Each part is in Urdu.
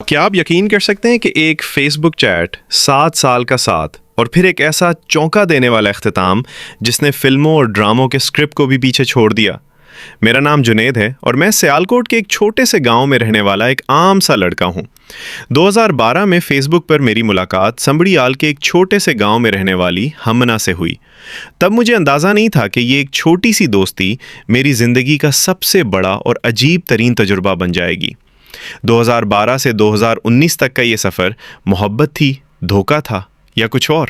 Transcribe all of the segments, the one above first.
کیا آپ یقین کر سکتے ہیں کہ ایک فیس بک چیٹ 7 سال کا ساتھ اور پھر ایک ایسا چونکا دینے والا اختتام جس نے فلموں اور ڈراموں کے اسکرپٹ کو بھی پیچھے چھوڑ دیا۔ میرا نام جنید ہے اور میں سیالکوٹ کے ایک چھوٹے سے گاؤں میں رہنے والا ایک عام سا لڑکا ہوں۔ 2012 میں فیس بک پر میری ملاقات سمبڑی آل کے ایک چھوٹے سے گاؤں میں رہنے والی ہمنا سے ہوئی۔ تب مجھے اندازہ نہیں تھا کہ یہ ایک چھوٹی سی دوستی میری زندگی کا سب سے بڑا اور عجیب ترین تجربہ بن جائے گی۔ 2012 سے 2019 تک کا یہ سفر محبت تھی، دھوکہ تھا یا کچھ اور؟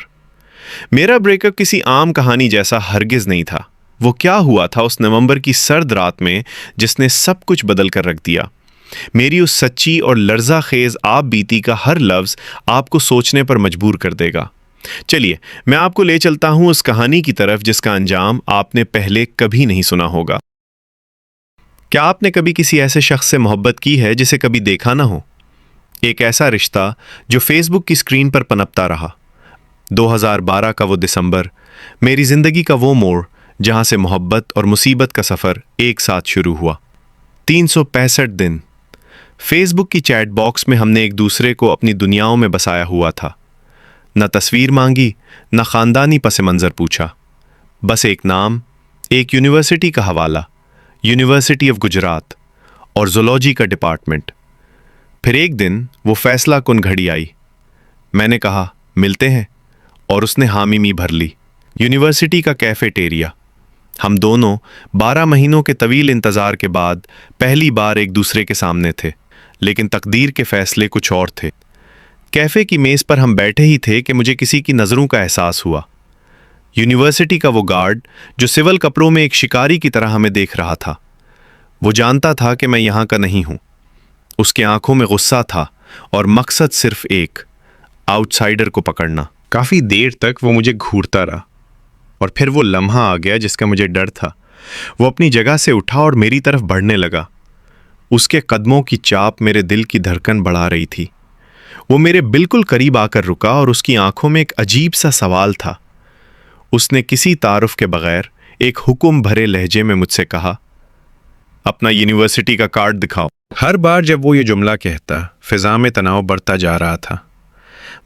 میرا بریک اپ کسی عام کہانی جیسا ہرگز نہیں تھا۔ وہ کیا ہوا تھا اس نومبر کی سرد رات میں جس نے سب کچھ بدل کر رکھ دیا؟ میری اس سچی اور لرزہ خیز آپ بیتی کا ہر لفظ آپ کو سوچنے پر مجبور کر دے گا۔ چلیے میں آپ کو لے چلتا ہوں اس کہانی کی طرف جس کا انجام آپ نے پہلے کبھی نہیں سنا ہوگا۔ کیا آپ نے کبھی کسی ایسے شخص سے محبت کی ہے جسے کبھی دیکھا نہ ہو؟ ایک ایسا رشتہ جو فیس بک کی اسکرین پر پنپتا رہا۔ 2012 کا وہ دسمبر، میری زندگی کا وہ موڑ جہاں سے محبت اور مصیبت کا سفر ایک ساتھ شروع ہوا۔ 365 دن فیس بک کی چیٹ باکس میں ہم نے ایک دوسرے کو اپنی دنیاؤں میں بسایا ہوا تھا۔ نہ تصویر مانگی، نہ خاندانی پس منظر پوچھا، بس ایک نام، ایک یونیورسٹی کا حوالہ، یونیورسٹی آف گجرات، اور زولوجی کا ڈپارٹمنٹ۔ پھر ایک دن وہ فیصلہ کن گھڑی آئی۔ میں نے کہا ملتے ہیں، اور اس نے حامی بھر لی۔ یونیورسٹی کا کیفیٹیریا۔ ہم دونوں 12 مہینوں کے طویل انتظار کے بعد پہلی بار ایک دوسرے کے سامنے تھے، لیکن تقدیر کے فیصلے کچھ اور تھے۔ کیفے کی میز پر ہم بیٹھے ہی تھے کہ مجھے کسی کی نظروں کا احساس ہوا۔ یونیورسٹی کا وہ گارڈ جو سول کپڑوں میں ایک شکاری کی طرح ہمیں دیکھ رہا تھا۔ وہ جانتا تھا کہ میں یہاں کا نہیں ہوں۔ اس کے آنکھوں میں غصہ تھا اور مقصد صرف ایک، آؤٹ سائڈر کو پکڑنا۔ کافی دیر تک وہ مجھے گھورتا رہا، اور پھر وہ لمحہ آ گیا جس کا مجھے ڈر تھا۔ وہ اپنی جگہ سے اٹھا اور میری طرف بڑھنے لگا۔ اس کے قدموں کی چاپ میرے دل کی دھڑکن بڑھا رہی تھی۔ وہ میرے بالکل قریب آ کر رکا اور اس کی آنکھوں میں ایک عجیب سا سوال تھا۔ اس نے کسی تعارف کے بغیر ایک حکم بھرے لہجے میں مجھ سے کہا، اپنا یونیورسٹی کا کارڈ دکھاؤ۔ ہر بار جب وہ یہ جملہ کہتا، فضا میں تناؤ بڑھتا جا رہا تھا۔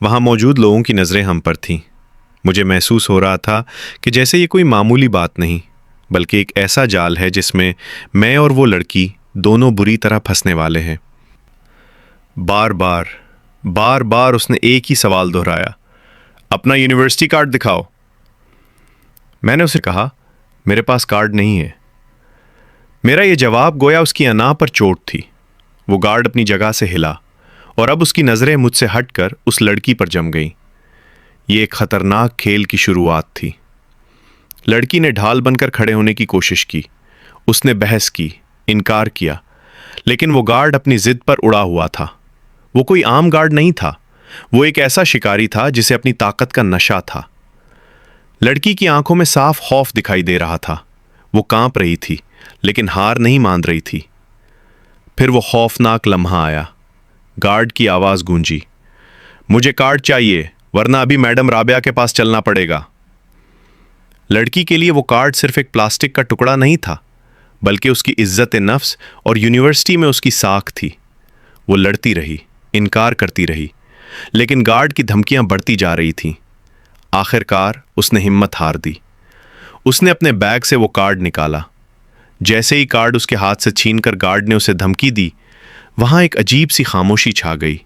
وہاں موجود لوگوں کی نظریں ہم پر تھیں۔ مجھے محسوس ہو رہا تھا کہ جیسے یہ کوئی معمولی بات نہیں، بلکہ ایک ایسا جال ہے جس میں میں اور وہ لڑکی دونوں بری طرح پھنسنے والے ہیں۔ بار بار اس نے ایک ہی سوال دہرایا، اپنا یونیورسٹی کارڈ دکھاؤ۔ میں نے اسے کہا، میرے پاس کارڈ نہیں ہے۔ میرا یہ جواب گویا اس کی انا پر چوٹ تھی۔ وہ گارڈ اپنی جگہ سے ہلا، اور اب اس کی نظریں مجھ سے ہٹ کر اس لڑکی پر جم گئیں۔ یہ ایک خطرناک کھیل کی شروعات تھی۔ لڑکی نے ڈھال بن کر کھڑے ہونے کی کوشش کی۔ اس نے بحث کی، انکار کیا، لیکن وہ گارڈ اپنی ضد پر اڑا ہوا تھا۔ وہ کوئی عام گارڈ نہیں تھا، وہ ایک ایسا شکاری تھا جسے اپنی طاقت کا نشہ تھا۔ لڑکی کی آنکھوں میں صاف خوف دکھائی دے رہا تھا۔ وہ کانپ رہی تھی، لیکن ہار نہیں مان رہی تھی۔ پھر وہ خوفناک لمحہ آیا۔ گارڈ کی آواز گونجی، مجھے کارڈ چاہیے ورنہ ابھی میڈم رابعہ کے پاس چلنا پڑے گا۔ لڑکی کے لیے وہ کارڈ صرف ایک پلاسٹک کا ٹکڑا نہیں تھا، بلکہ اس کی عزت نفس اور یونیورسٹی میں اس کی ساکھ تھی۔ وہ لڑتی رہی، انکار کرتی رہی، لیکن گارڈ کی دھمکیاں بڑھتی جا رہی تھیں۔ آخر کار اس نے ہمت ہار دی۔ اس نے اپنے بیگ سے وہ کارڈ نکالا۔ جیسے ہی کارڈ اس کے ہاتھ سے چھین کر گارڈ نے اسے دھمکی دی، وہاں ایک عجیب سی خاموشی چھا گئی۔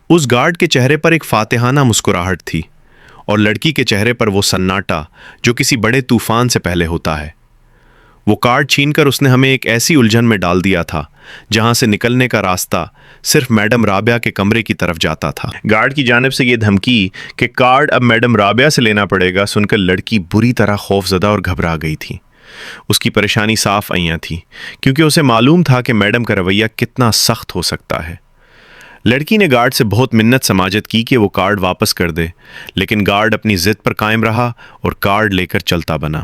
اس گارڈ کے چہرے پر ایک فاتحانہ مسکراہٹ تھی، اور لڑکی کے چہرے پر وہ سناٹا جو کسی بڑے طوفان سے پہلے ہوتا ہے۔ وہ کارڈ چھین کر اس نے ہمیں ایک ایسی الجھن میں ڈال دیا تھا جہاں سے نکلنے کا راستہ صرف میڈم رابعہ کے کمرے کی طرف جاتا تھا۔ گارڈ کی جانب سے یہ دھمکی کہ کارڈ اب میڈم رابعہ سے لینا پڑے گا سن کر لڑکی بری طرح خوفزدہ اور گھبرا گئی تھی۔ اس کی پریشانی صاف عیاں تھی، کیونکہ اسے معلوم تھا کہ میڈم کا رویہ کتنا سخت ہو سکتا ہے۔ لڑکی نے گارڈ سے بہت منت سماجت کی کہ وہ کارڈ واپس کر دے، لیکن گارڈ اپنی ضد پر قائم رہا اور کارڈ لے کر چلتا بنا۔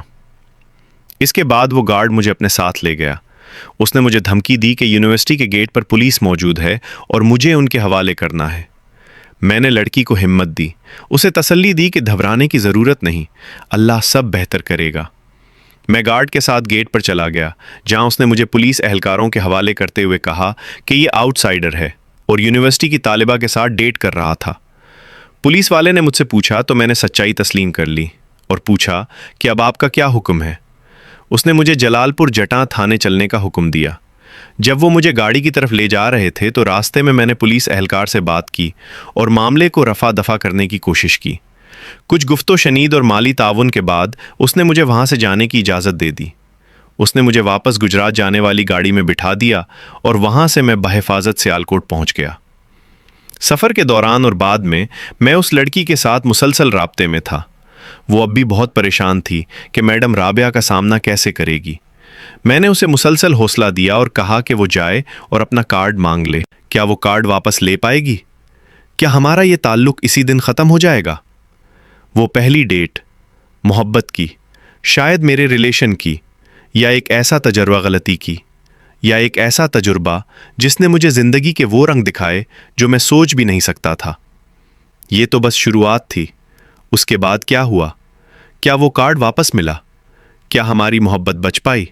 اس کے بعد وہ گارڈ مجھے اپنے ساتھ لے گیا۔ اس نے مجھے دھمکی دی کہ یونیورسٹی کے گیٹ پر پولیس موجود ہے اور مجھے ان کے حوالے کرنا ہے۔ میں نے لڑکی کو ہمت دی، اسے تسلی دی کہ گھبرانے کی ضرورت نہیں، اللہ سب بہتر کرے گا۔ میں گارڈ کے ساتھ گیٹ پر چلا گیا، جہاں اس نے مجھے پولیس اہلکاروں کے حوالے کرتے ہوئے کہا کہ یہ آؤٹ سائڈر ہے اور یونیورسٹی کی طالبہ کے ساتھ ڈیٹ کر رہا تھا۔ پولیس والے نے مجھ سے پوچھا تو میں نے سچائی تسلیم کر لی اور پوچھا کہ اب آپ کا کیا حکم ہے؟ اس نے مجھے جلال پور جٹاں تھانے چلنے کا حکم دیا۔ جب وہ مجھے گاڑی کی طرف لے جا رہے تھے تو راستے میں نے پولیس اہلکار سے بات کی اور معاملے کو رفع دفع کرنے کی کوشش کی۔ کچھ گفت و شنید اور مالی تعاون کے بعد اس نے مجھے وہاں سے جانے کی اجازت دے دی۔ اس نے مجھے واپس گجرات جانے والی گاڑی میں بٹھا دیا اور وہاں سے میں بحفاظت سیالکوٹ پہنچ گیا۔ سفر کے دوران اور بعد میں اس لڑکی کے ساتھ مسلسل رابطے میں تھا۔ وہ اب بھی بہت پریشان تھی کہ میڈم رابعہ کا سامنا کیسے کرے گی۔ میں نے اسے مسلسل حوصلہ دیا اور کہا کہ وہ جائے اور اپنا کارڈ مانگ لے۔ کیا وہ کارڈ واپس لے پائے گی؟ کیا ہمارا یہ تعلق اسی دن ختم ہو جائے گا؟ وہ پہلی ڈیٹ، محبت کی، شاید میرے ریلیشن کی، یا ایک ایسا تجربہ غلطی کی، یا ایک ایسا تجربہ جس نے مجھے زندگی کے وہ رنگ دکھائے جو میں سوچ بھی نہیں سکتا تھا۔ یہ تو بس شروعات تھی۔ اس کے بعد کیا ہوا؟ کیا وہ کارڈ واپس ملا؟ کیا ہماری محبت بچ پائی؟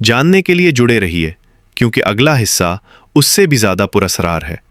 جاننے کے لیے جڑے رہیے، کیونکہ اگلا حصہ اس سے بھی زیادہ پراسرار ہے۔